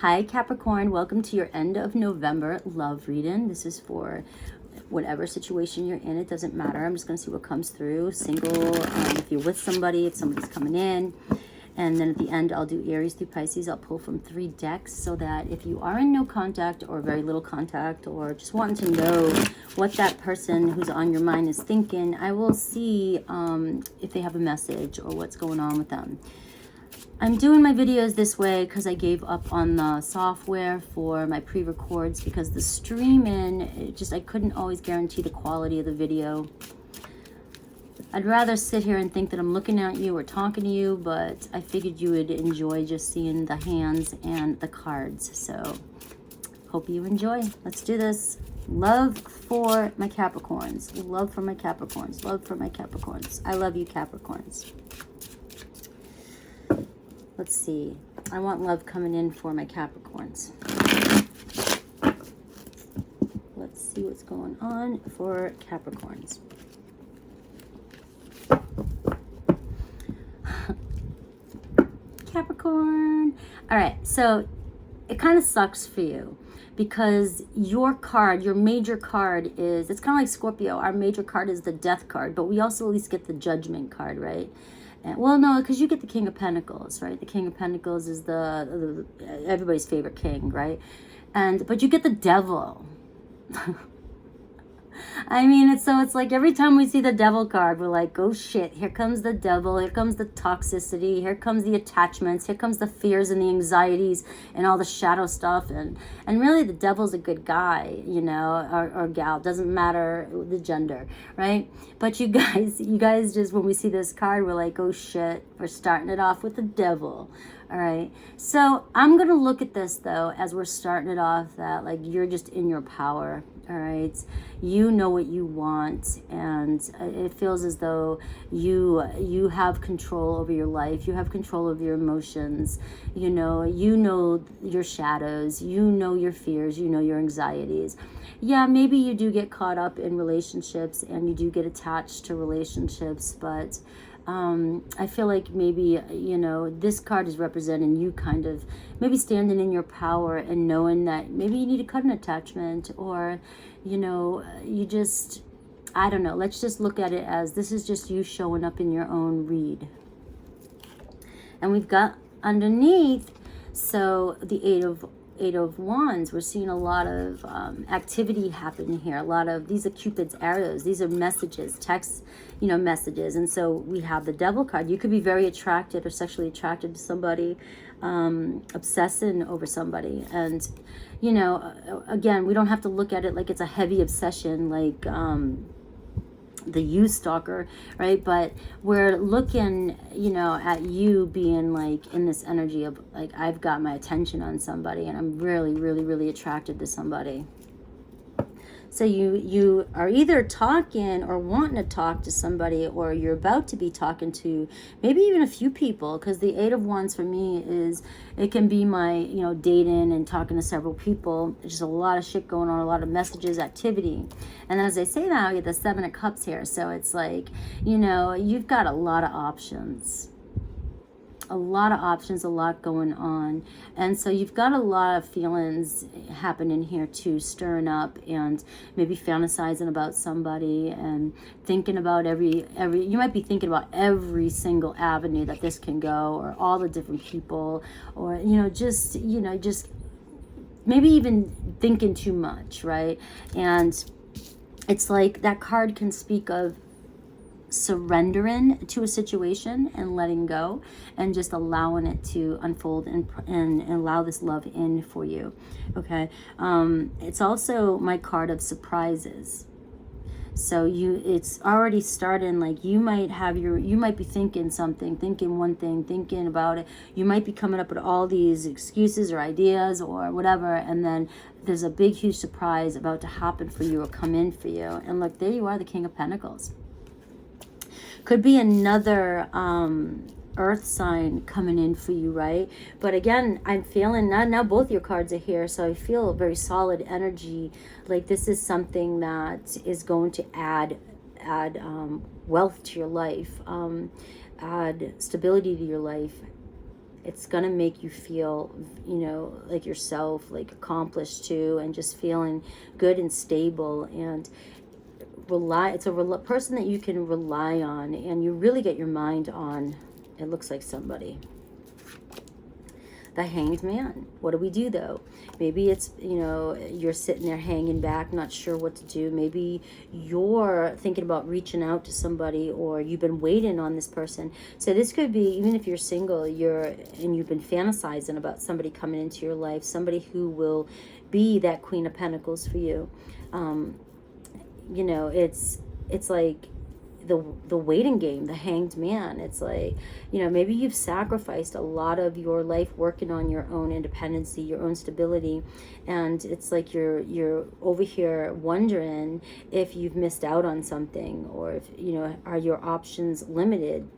Hi Capricorn, welcome to your end of November love reading. This is for whatever situation you're in. It doesn't matter. I'm just going to see what comes through. Single, if you're with somebody, if somebody's coming in. And then at the end, I'll do Aries through Pisces. I'll pull from 3 decks so that if you are in no contact or very little contact or just wanting to know what that person who's on your mind is thinking, I will see if they have a message or what's going on with them. I'm doing my videos this way because I gave up on the software for my pre-records because the streaming, I couldn't always guarantee the quality of the video. I'd rather sit here and think that I'm looking at you or talking to you, but I figured you would enjoy just seeing the hands and the cards. So hope you enjoy. Let's do this. Love for my Capricorns. Love for my Capricorns. Love for my Capricorns. I love you, Capricorns. Let's see. I want love coming in for my Capricorns. Let's see what's going on for Capricorns. Capricorn. All right, so it kind of sucks for you because your card, your major card is, it's kind of like Scorpio. Our major card is the Death card, but we also at least get the Judgment card, right? And, well, no, because you get the King of Pentacles, right? The King of Pentacles is the everybody's favorite king, right? But you get the Devil. I mean, it's like every time we see the Devil card, we're like, oh shit, here comes the Devil, here comes the toxicity, here comes the attachments, here comes the fears and the anxieties and all the shadow stuff. And really the Devil's a good guy, you know, or gal, doesn't matter the gender, right? But you guys just, when we see this card, we're like, oh shit, we're starting it off with the Devil. All right, so I'm going to look at this, though, as we're starting it off, that, like, you're just in your power, all right? You know what you want, and it feels as though you have control over your life. You have control over your emotions. You know your shadows. You know your fears. You know your anxieties. Yeah, maybe you do get caught up in relationships, and you do get attached to relationships, but I feel like maybe, you know, this card is representing you kind of maybe standing in your power and knowing that maybe you need to cut an attachment, or, you know, you just, I don't know. Let's just look at it as this is just you showing up in your own read. And we've got underneath, so the Eight of Wands, we're seeing a lot of activity happen here. A lot of, these are Cupid's arrows. These are messages, text, you know, messages. And so we have the Devil card. You could be very attracted or sexually attracted to somebody, obsessing over somebody. And, you know, again, we don't have to look at it like it's a heavy obsession, like the you stalker, right? But we're looking, you know, at you being like in this energy of like, I've got my attention on somebody and I'm really, really, really attracted to somebody. So you are either talking or wanting to talk to somebody, or you're about to be talking to maybe even a few people, because the Eight of Wands for me is, it can be my, you know, dating and talking to several people. There's just a lot of shit going on, a lot of messages, activity. And as I say that, I get the Seven of Cups here. So it's like, you know, you've got a lot of options. A lot of options, a lot going on. And so you've got a lot of feelings happening here too, stirring up, and maybe fantasizing about somebody and thinking about every you might be thinking about every single avenue that this can go, or all the different people, or just maybe even thinking too much, right? And it's like that card can speak of surrendering to a situation and letting go and just allowing it to unfold and allow this love in for you. Okay. It's also my card of surprises. So it's already starting, like you might be thinking something, thinking one thing, thinking about it. You might be coming up with all these excuses or ideas or whatever, and then there's a big, huge surprise about to happen for you or come in for you. And look, there you are, the King of Pentacles. Could be another earth sign coming in for you, right? But again, I'm feeling now both your cards are here, so I feel a very solid energy. Like this is something that is going to add wealth to your life, add stability to your life, It's going to make you feel, you know, like yourself, like accomplished too, and just feeling good and stable, and it's a person that you can rely on, and you really get your mind on. It looks like somebody. The Hanged Man. What do we do though? Maybe it's, you know, you're sitting there hanging back, not sure what to do. Maybe you're thinking about reaching out to somebody, or you've been waiting on this person. So this could be, even if you're single, you've been fantasizing about somebody coming into your life, somebody who will be that Queen of Pentacles for you. You know, it's like the waiting game, the Hanged Man. It's like, you know, maybe you've sacrificed a lot of your life working on your own independency, your own stability, and it's like you're over here wondering if you've missed out on something, or if, you know, are your options limited.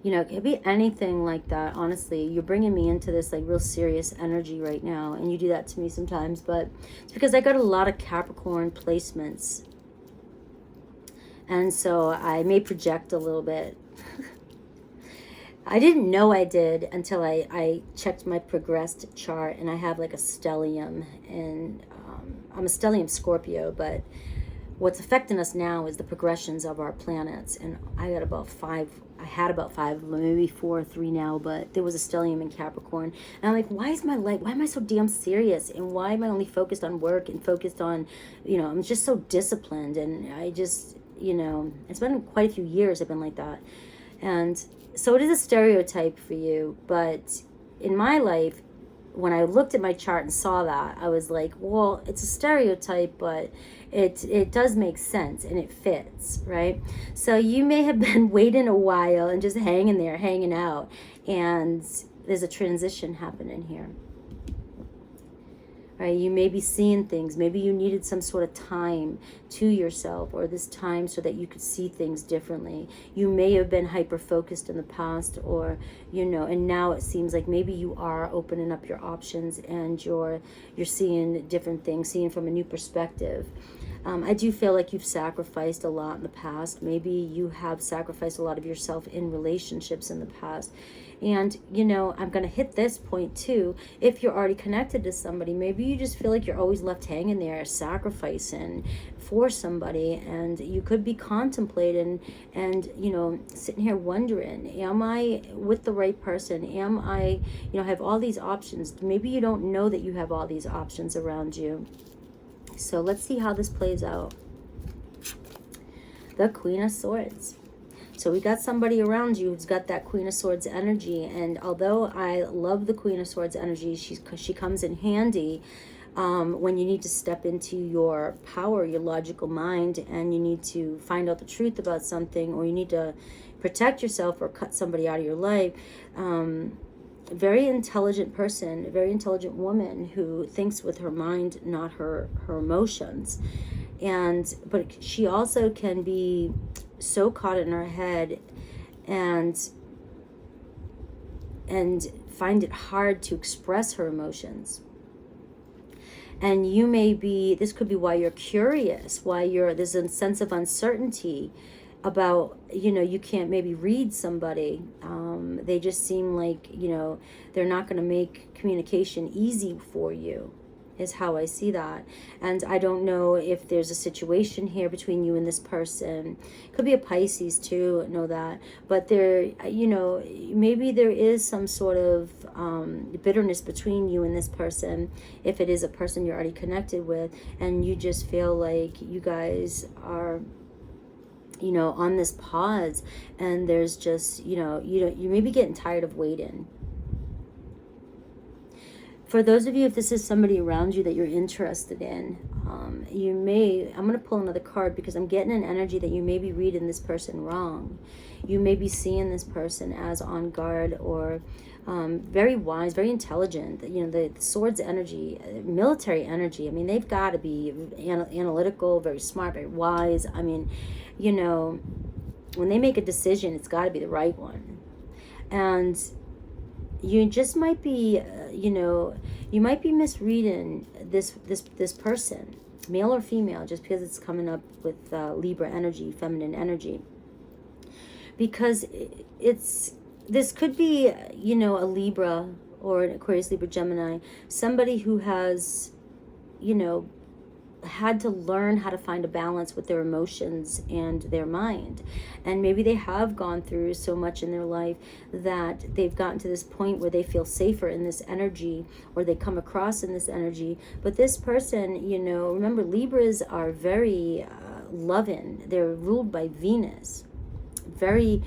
You know, it could be anything like that. Honestly, you're bringing me into this like real serious energy right now, and you do that to me sometimes, but it's because I got a lot of Capricorn placements. And so I may project a little bit. I didn't know I did until I checked my progressed chart, and I have like a stellium, and I'm a stellium Scorpio, but what's affecting us now is the progressions of our planets. And I had about five, maybe 4 or 3 now, but there was a stellium in Capricorn. And I'm like, why am I so damn serious? And why am I only focused on work and focused on, you know, I'm just so disciplined, and I just, you know, it's been quite a few years I've been like that. And so it is a stereotype for you, but in my life, when I looked at my chart and saw that, I was like, well, it's a stereotype, but it does make sense, and it fits, right? So you may have been waiting a while and just hanging there, hanging out, and there's a transition happening here. Right, you may be seeing things. Maybe you needed some sort of time to yourself, or this time so that you could see things differently. You may have been hyper-focused in the past, or, you know, and now it seems like maybe you are opening up your options, and you're seeing different things, seeing from a new perspective. I do feel like you've sacrificed a lot in the past. Maybe you have sacrificed a lot of yourself in relationships in the past. And, you know, I'm going to hit this point too. If you're already connected to somebody, maybe you just feel like you're always left hanging there, sacrificing for somebody. And you could be contemplating and, you know, sitting here wondering, am I with the right person? Am I, you know, have all these options? Maybe you don't know that you have all these options around you. So let's see how this plays out. The Queen of Swords. So we got somebody around you who's got that Queen of Swords energy. And although I love the Queen of Swords energy, she comes in handy when you need to step into your power, your logical mind, and you need to find out the truth about something, or you need to protect yourself or cut somebody out of your life. Very intelligent person, a very intelligent woman who thinks with her mind, not her emotions. But she also can be so caught in her head and find it hard to express her emotions. And this could be why you're curious, there's a sense of uncertainty about, you know, you can't maybe read somebody. They just seem like, you know, they're not going to make communication easy for you, is how I see that. And I don't know if there's a situation here between you and this person. Could be a Pisces too, know that. But there, you know, maybe there is some sort of bitterness between you and this person, if it is a person you're already connected with, and you just feel like you guys are, you know, on this pause, and there's just, you may be getting tired of waiting. For those of you, if this is somebody around you that you're interested in, I'm going to pull another card, because I'm getting an energy that you may be reading this person wrong. You may be seeing this person as on guard, or very wise, very intelligent. You know, the swords energy, military energy, I mean, they've got to be analytical, very smart, very wise. I mean, you know, when they make a decision, it's got to be the right one. And you just might be, you might be misreading this person, male or female, just because it's coming up with Libra energy, feminine energy. Because it's this could be, you know, a Libra or an Aquarius, Libra, Gemini, somebody who has, you know, had to learn how to find a balance with their emotions and their mind. And maybe they have gone through so much in their life that they've gotten to this point where they feel safer in this energy, or they come across in this energy. But this person, you know, remember, Libras are very loving. They're ruled by Venus. Very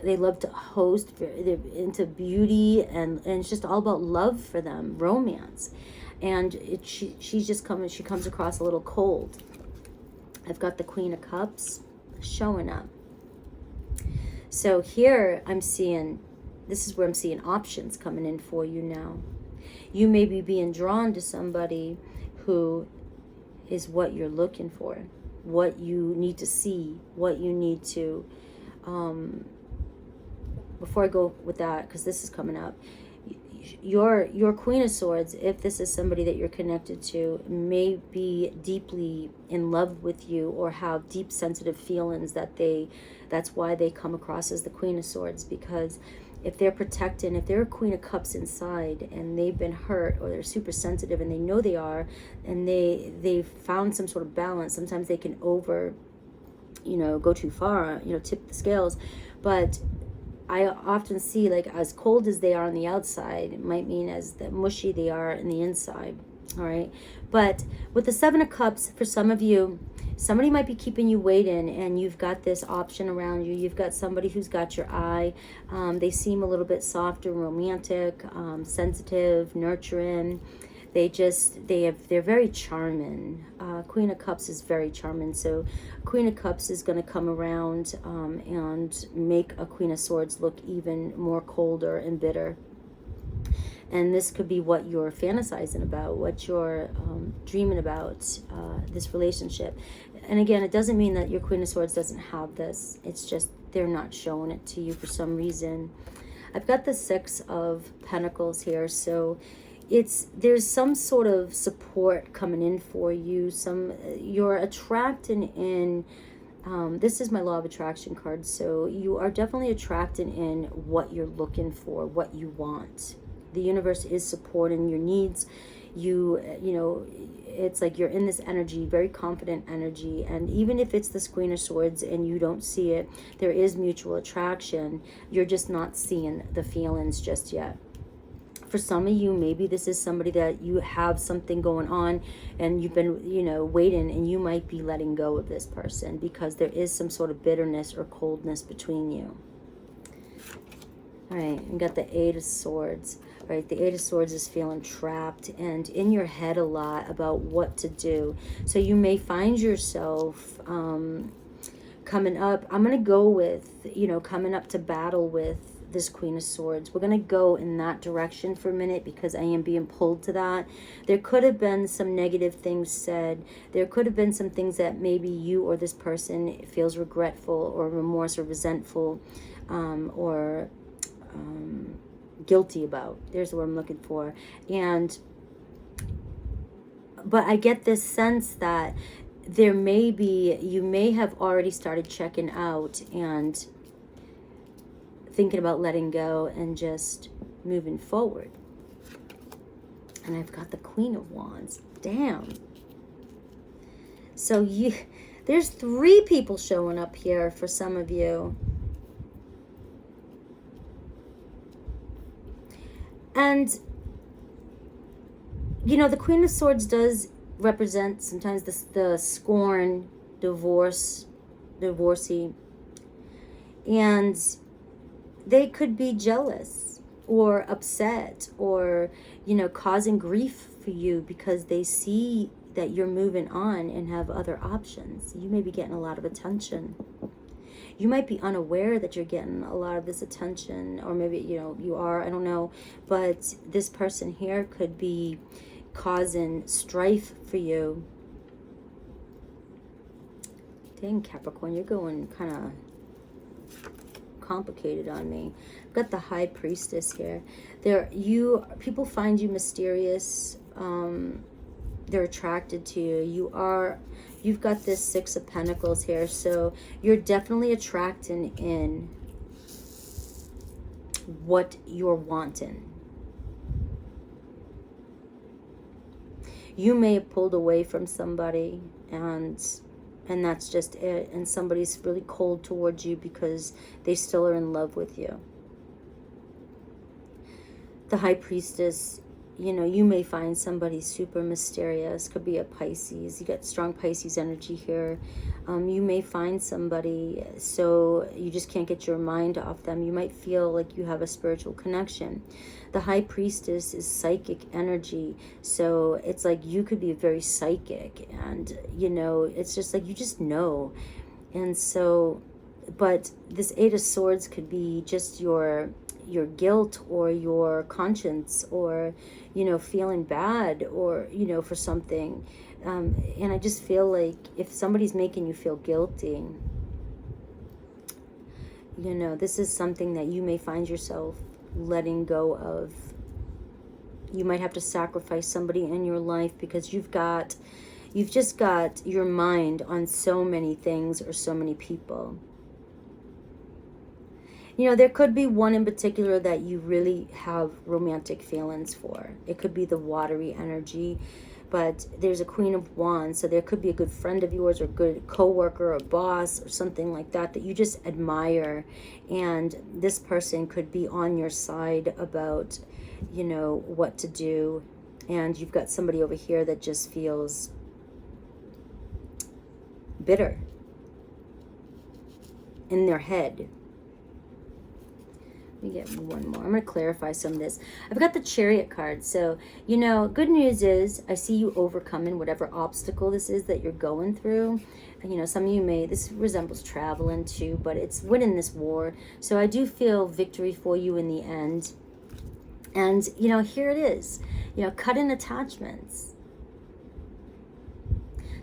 they love to host, they're into beauty, and it's just all about love for them, romance. And she comes across a little cold. I've got the Queen of Cups showing up. So here I'm seeing, this is where I'm seeing options coming in for you now. You may be being drawn to somebody who is what you're looking for, what you need to see, what you need to, before I go with that, because this is coming up, your Queen of Swords, if this is somebody that you're connected to, may be deeply in love with you or have deep sensitive feelings that's why they come across as the Queen of Swords. Because if they're protecting, if they're a Queen of Cups inside and they've been hurt, or they're super sensitive and they know they are, and they've found some sort of balance, sometimes they can go too far, tip the scales. But I often see, like, as cold as they are on the outside, it might mean as the mushy they are in the inside. All right. But with the Seven of Cups, for some of you, somebody might be keeping you waiting, and you've got this option around you. You've got somebody who's got your eye. They seem a little bit softer, romantic, sensitive, nurturing. They're very charming. Queen of Cups is very charming. So Queen of Cups is going to come around and make a Queen of Swords look even more colder and bitter. And this could be what you're fantasizing about, what you're dreaming about, this relationship. And again, it doesn't mean that your Queen of Swords doesn't have this. It's just they're not showing it to you for some reason. I've got the Six of Pentacles here. So there's some sort of support coming in for you. You're attracting in, this is my Law of Attraction card. So you are definitely attracting in what you're looking for, what you want. The universe is supporting your needs. It's like you're in this energy, very confident energy. And even if it's this Queen of Swords and you don't see it, there is mutual attraction. You're just not seeing the feelings just yet. For some of you, maybe this is somebody that you have something going on and you've been, waiting, and you might be letting go of this person because there is some sort of bitterness or coldness between you. All right, you got the Eight of Swords. Right, the Eight of Swords is feeling trapped and in your head a lot about what to do. So you may find yourself coming up. I'm going to go with, coming up to battle with this Queen of Swords. We're going to go in that direction for a minute because I am being pulled to that. There could have been some negative things said. There could have been some things that maybe you or this person feels regretful or remorse or resentful or guilty about. There's the word I'm looking for. But I get this sense that you may have already started checking out and thinking about letting go and just moving forward. And I've got the Queen of Wands. Damn. So there's 3 people showing up here for some of you. And, the Queen of Swords does represent sometimes the scorn, divorcee. And they could be jealous or upset or, causing grief for you because they see that you're moving on and have other options. You may be getting a lot of attention. You might be unaware that you're getting a lot of this attention, or maybe, you are, I don't know. But this person here could be causing strife for you. Dang, Capricorn, you're going kind of complicated on me. I've got the High Priestess here. People find you mysterious. they're attracted to you. You've got this Six of Pentacles here, so you're definitely attracting in what you're wanting. You may have pulled away from somebody, and that's just it, and somebody's really cold towards you because they still are in love with you. The High Priestess, you know, you may find somebody super mysterious. Could be a Pisces. You got strong Pisces energy here. You may find somebody, so you just can't get your mind off them. You might feel like you have a spiritual connection. The High Priestess is psychic energy, so it's like you could be very psychic, and you know, it's just like you just know. And so, but this Eight of Swords could be just your guilt or your conscience, or you know, feeling bad, or you know, for something. And I just feel like if somebody's making you feel guilty, you know, this is something that you may find yourself letting go of. You might have to sacrifice somebody in your life because you've just got your mind on so many things or so many people. You know, there could be one in particular that you really have romantic feelings for. It could be the watery energy, but there's a Queen of Wands, so there could be a good friend of yours or good co-worker or boss or something like that that you just admire, and this person could be on your side about, you know, what to do. And you've got somebody over here that just feels bitter in their head. Let me get one more. I'm going to clarify some of this. I've got the Chariot card. So, you know, good news is I see you overcoming whatever obstacle this is that you're going through. And, you know, some of you may, this resembles traveling too, but it's winning this war. So I do feel victory for you in the end. And, you know, here it is. You know, cutting attachments.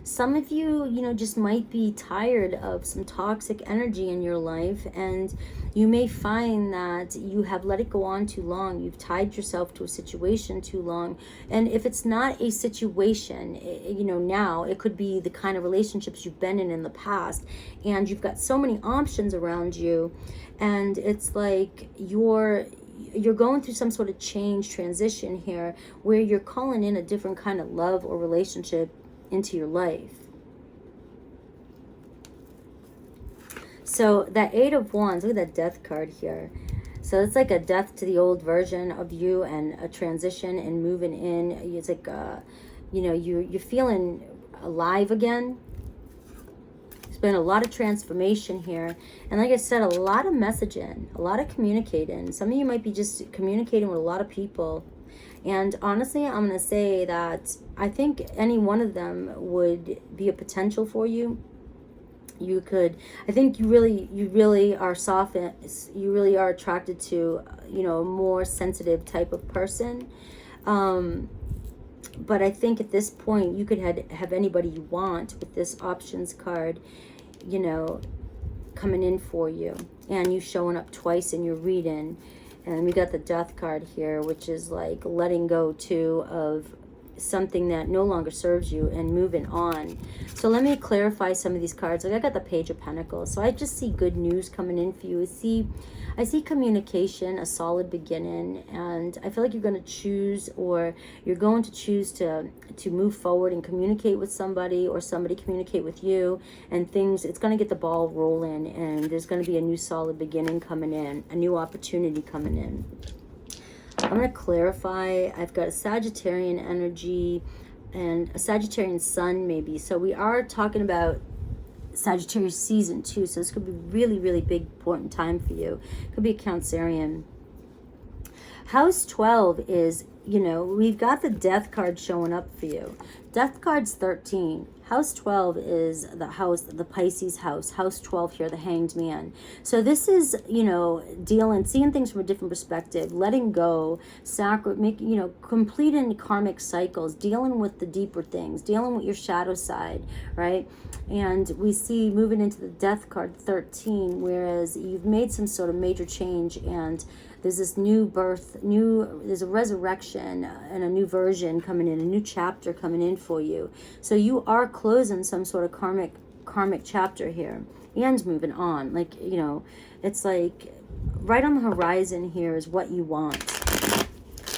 Some of you, you know, just might be tired of some toxic energy in your life, and you may find that you have let it go on too long. You've tied yourself to a situation too long. And if it's not a situation, you know, now it could be the kind of relationships you've been in the past, and you've got so many options around you, and it's like you're going through some sort of change, transition here, where you're calling in a different kind of love or relationship into your life. So that Eight of Wands, look at that Death card here. So it's like a death to the old version of you and a transition and moving in. It's like, you know, you're feeling alive again. There's been a lot of transformation here. And like I said, a lot of messaging, a lot of communicating. Some of you might be just communicating with a lot of people. And honestly, I'm going to say that I think any one of them would be a potential for you. You could, I think you really are soft, you really are attracted to, you know, a more sensitive type of person. But I think at this point, you could have anybody you want with this options card, you know, coming in for you. And you showing up twice in your reading. And we got the Death card here, which is like letting go too of something that no longer serves you and moving on. So let me clarify some of these cards. Like I got the Page of Pentacles. So I just see good news coming in for you. I see communication, a solid beginning, and I feel like you're going to choose, or you're going to choose to move forward and communicate with somebody, or somebody communicate with you, and things, it's going to get the ball rolling, and there's going to be a new solid beginning coming in, a new opportunity coming in. I'm going to clarify. I've got a Sagittarian energy and a Sagittarian sun maybe. So we are talking about Sagittarius season 2. So this could be really, really big, important time for you. Could be a Cancerian. House 12 is, you know, we've got the Death card showing up for you. Death card's 13. House 12 is the house, the Pisces house. House 12 here, the Hanged Man. So this is, you know, seeing things from a different perspective, letting go, you know, completing karmic cycles, dealing with the deeper things, dealing with your shadow side, right? And we see moving into the Death card 13, whereas you've made some sort of major change, and there's this new birth, there's a resurrection celebration and a new version coming in, a new chapter coming in for you. So you are closing some sort of karmic chapter here and moving on. Like, you know, it's like right on the horizon here is what you want.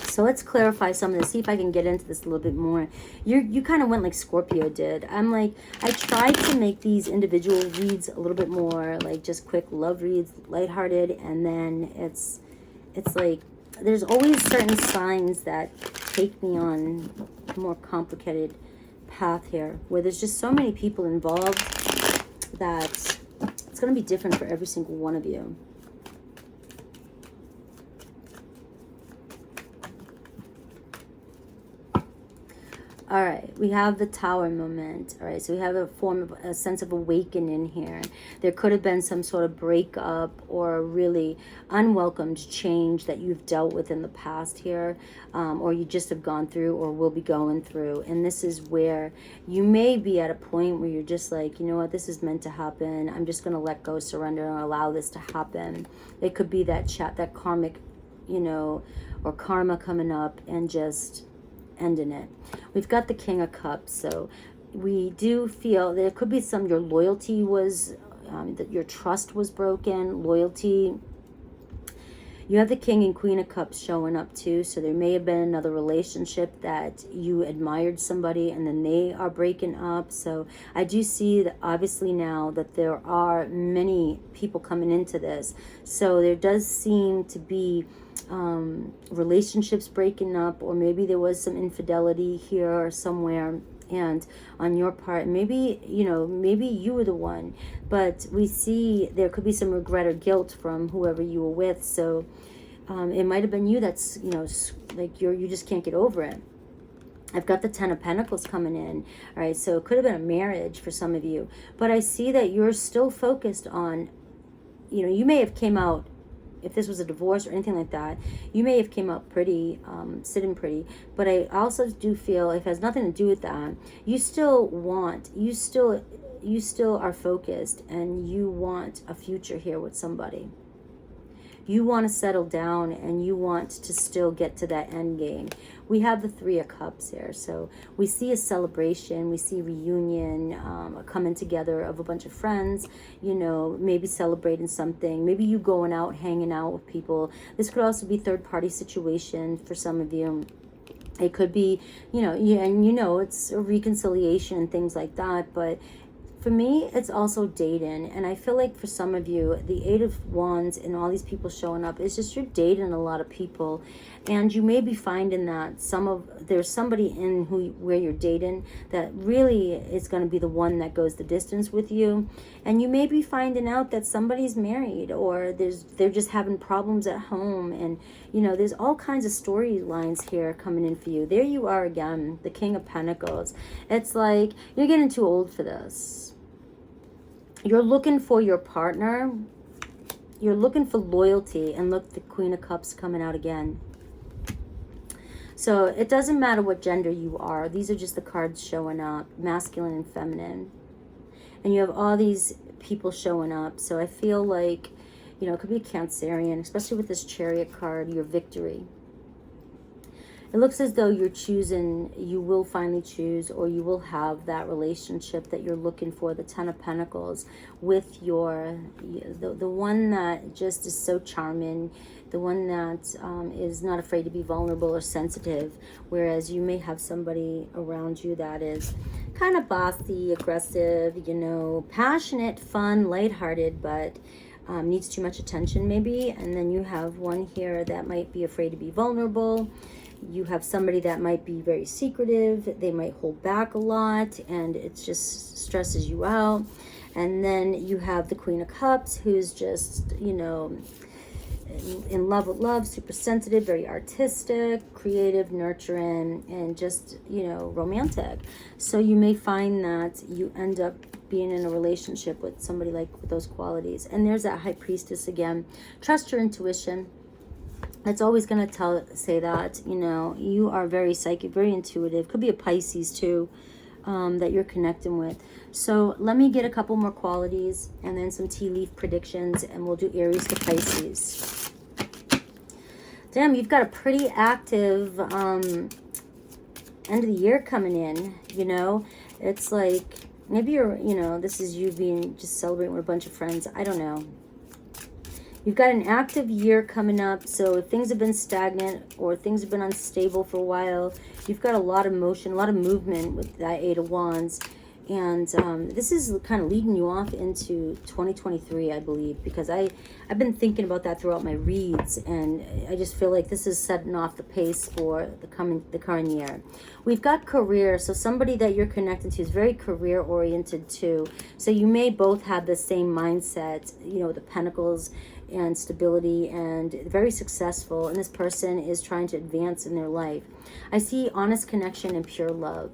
So let's clarify some of this, see if I can get into this a little bit more. You kind of went like Scorpio did. I'm like, I tried to make these individual reads a little bit more like just quick love reads, lighthearted, and then it's like there's always certain signs that take me on a more complicated path here, where there's just so many people involved that it's going to be different for every single one of you. All right, we have the Tower moment. All right, so we have a sense of awakening here. There could have been some sort of breakup or really unwelcomed change that you've dealt with in the past here, or you just have gone through or will be going through. And this is where you may be at a point where you're just like, you know what, this is meant to happen. I'm just going to let go, surrender, and allow this to happen. It could be that that karmic, you know, or karma coming up and just ending it. We've got the King of Cups, so we do feel there could be some, your loyalty was that your trust was broken, loyalty. You have the King and Queen of Cups showing up too, so there may have been another relationship that you admired somebody and then they are breaking up. So I do see that obviously now that there are many people coming into this, so there does seem to be relationships breaking up, or maybe there was some infidelity here or somewhere, and on your part, maybe, you know, maybe you were the one, but we see there could be some regret or guilt from whoever you were with. So it might have been you that's, you know, like you just can't get over it. I've got the Ten of Pentacles coming in. All right, so it could have been a marriage for some of you, but I see that you're still focused on, you know, you may have came out, if this was a divorce or anything like that, you may have came out pretty, sitting pretty, but I also do feel if it has nothing to do with that, you still are focused and you want a future here with somebody. You want to settle down and you want to still get to that end game. We have the Three of Cups here. So we see a celebration, we see reunion, a coming together of a bunch of friends, you know, maybe celebrating something, maybe you going out, hanging out with people. This could also be third-party situation for some of you. It could be, you know, and you know, it's a reconciliation and things like that, but for me, it's also dating. And I feel like for some of you, the Eight of Wands and all these people showing up, it's just you're dating a lot of people. And you may be finding that there's somebody in where you're dating that really is going to be the one that goes the distance with you. And you may be finding out that somebody's married, or they're just having problems at home. And, you know, there's all kinds of storylines here coming in for you. There you are again, the King of Pentacles. It's like you're getting too old for this. You're looking for your partner. You're looking for loyalty. And look, the Queen of Cups coming out again. So it doesn't matter what gender you are. These are just the cards showing up. Masculine and feminine. And you have all these people showing up. So I feel like, you know, it could be a Cancerian, especially with this Chariot card, your victory. It looks as though you're choosing, you will finally choose, or you will have that relationship that you're looking for, the Ten of Pentacles, with the one that just is so charming, the one that is not afraid to be vulnerable or sensitive, whereas you may have somebody around you that is kind of bossy, aggressive, you know, passionate, fun, lighthearted, but needs too much attention maybe. And then you have one here that might be afraid to be vulnerable. You have somebody that might be very secretive. They might hold back a lot and it just stresses you out. And then you have the Queen of Cups, who's just, you know, in love with love, super sensitive, very artistic, creative, nurturing, and just, you know, romantic. So you may find that you end up being in a relationship with somebody like with those qualities. And there's that High Priestess again. Trust your intuition. It's always going to say that, you know, you are very psychic, very intuitive. Could be a Pisces too, that you're connecting with. So let me get a couple more qualities and then some tea leaf predictions, and we'll do Aries to Pisces. Damn, you've got a pretty active end of the year coming in, you know? It's like, maybe you're, you know, this is you being, just celebrating with a bunch of friends. I don't know. You've got an active year coming up, so if things have been stagnant or things have been unstable for a while, you've got a lot of motion, a lot of movement with that Eight of Wands. And this is kind of leading you off into 2023, I believe, because I've been thinking about that throughout my reads, and I just feel like this is setting off the pace for the current year. We've got career, so somebody that you're connected to is very career oriented too. So you may both have the same mindset, you know, the Pentacles and stability, and very successful, and this person is trying to advance in their life. I see honest connection and pure love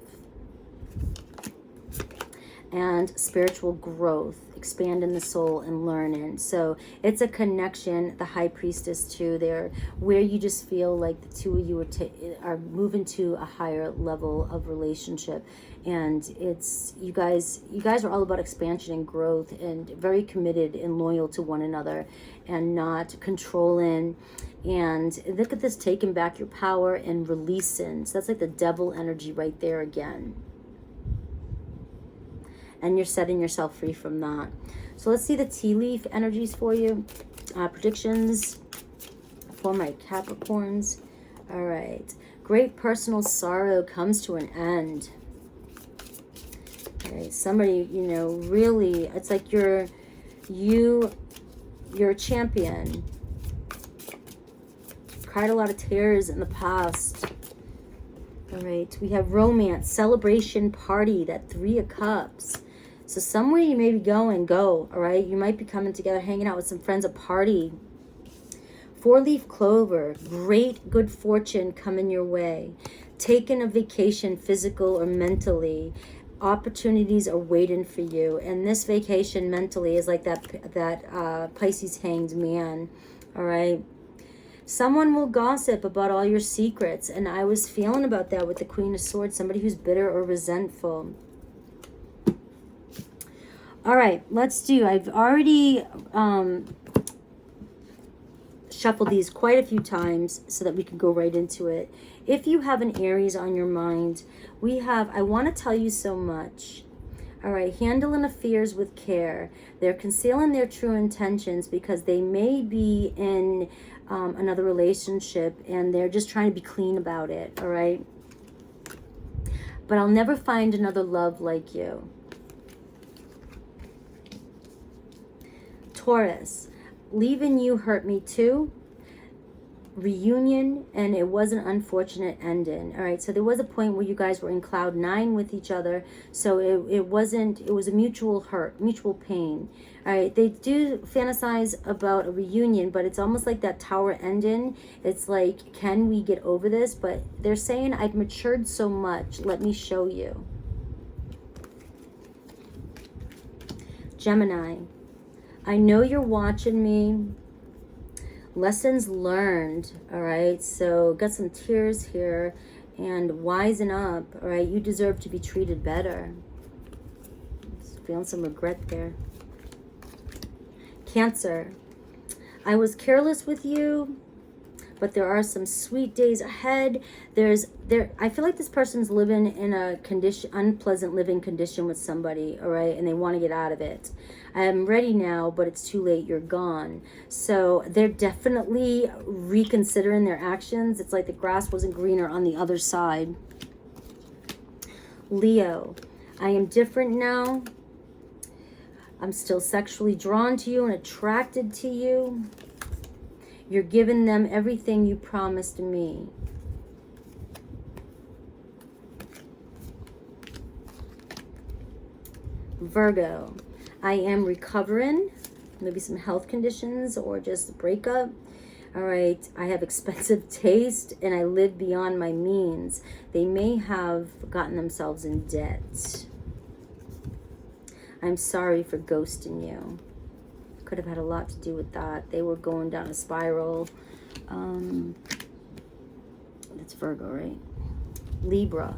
and spiritual growth, expand in the soul and learning. So it's a connection, the High Priestess too, there, where you just feel like the two of you are moving to a higher level of relationship. And it's, you guys are all about expansion and growth, and very committed and loyal to one another, and not controlling. And look at this, taking back your power and releasing. So that's like the devil energy right there again. And you're setting yourself free from that. So let's see the tea leaf energies for you. Predictions for my Capricorns. All right. Great personal sorrow comes to an end. All right. Somebody, you know, really, it's like you're a champion. Cried a lot of tears in the past. All right. We have romance, celebration, party, that Three of Cups. So somewhere you may be going, go, all right? You might be coming together, hanging out with some friends, a party. Four-leaf clover, great good fortune coming your way. Taking a vacation, physical or mentally. Opportunities are waiting for you. And this vacation mentally is like that Pisces hanged man, all right? Someone will gossip about all your secrets. And I was feeling about that with the Queen of Swords, somebody who's bitter or resentful. All right, let's do, I've already shuffled these quite a few times so that we can go right into it. If you have an Aries on your mind, we have, I want to tell you so much. All right, handling affairs with care. They're concealing their true intentions because they may be in another relationship and they're just trying to be clean about it, all right? But I'll never find another love like you. Taurus, leaving you hurt me too. Reunion, and it was an unfortunate ending. All right, so there was a point where you guys were in cloud 9 with each other, so it was a mutual hurt, mutual pain. All right, they do fantasize about a reunion, but it's almost like that Tower ending. It's like, can we get over this? But they're saying, I've matured so much, let me show you. Gemini, I know you're watching me. Lessons learned, all right? So got some tears here, and wisen up, all right? You deserve to be treated better. Just feeling some regret there. Cancer, I was careless with you, but there are some sweet days ahead. I feel like this person's living in a unpleasant living condition with somebody, all right? And they want to get out of it. I am ready now, but it's too late. You're gone. So they're definitely reconsidering their actions. It's like the grass wasn't greener on the other side. Leo, I am different now. I'm still sexually drawn to you and attracted to you. You're giving them everything you promised me. Virgo, I am recovering, maybe some health conditions or just a breakup. All right, I have expensive taste and I live beyond my means. They may have gotten themselves in debt. I'm sorry for ghosting you. Could have had a lot to do with that. They were going down a spiral. That's Virgo, right? Libra,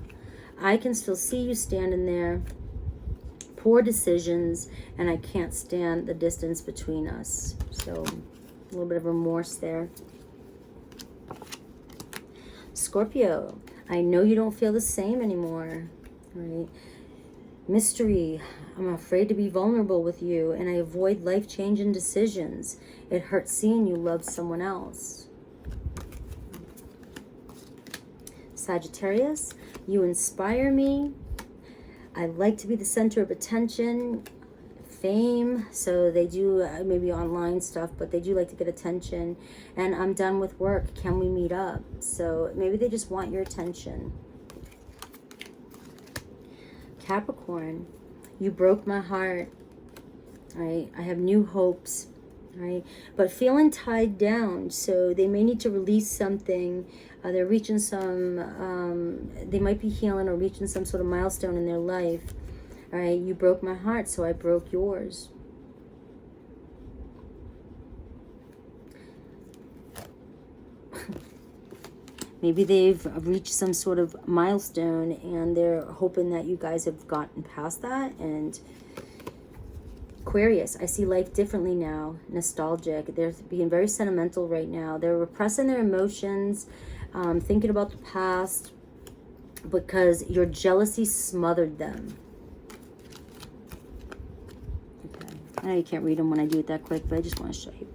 I can still see you standing there. Poor decisions, and I can't stand the distance between us. So a little bit of remorse there. Scorpio, I know you don't feel the same anymore. Right? Mystery, I'm afraid to be vulnerable with you, and I avoid life-changing decisions. It hurts seeing you love someone else. Sagittarius, you inspire me. I like to be the center of attention. Fame, so they do maybe online stuff, but they do like to get attention. And I'm done with work. Can we meet up? So maybe they just want your attention. Capricorn, you broke my heart. Right? I have new hopes. Right? But feeling tied down, so they may need to release something. They're reaching some, they might be healing or reaching some sort of milestone in their life. All right, you broke my heart, so I broke yours. Maybe they've reached some sort of milestone and they're hoping that you guys have gotten past that. And Aquarius, I see life differently now. Nostalgic. They're being very sentimental right now. They're repressing their emotions, thinking about the past because your jealousy smothered them. I know you can't read them when I do it that quick, but I just want to show you.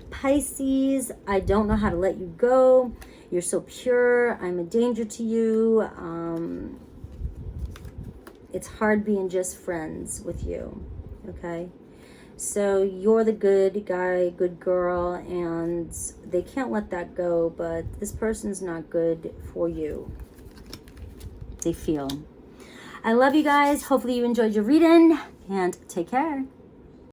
Pisces, I don't know how to let you go. You're so pure. I'm a danger to you. It's hard being just friends with you, okay? So you're the good guy, good girl, and they can't let that go, but this person's not good for you. They feel. I love you guys. Hopefully you enjoyed your reading, and take care.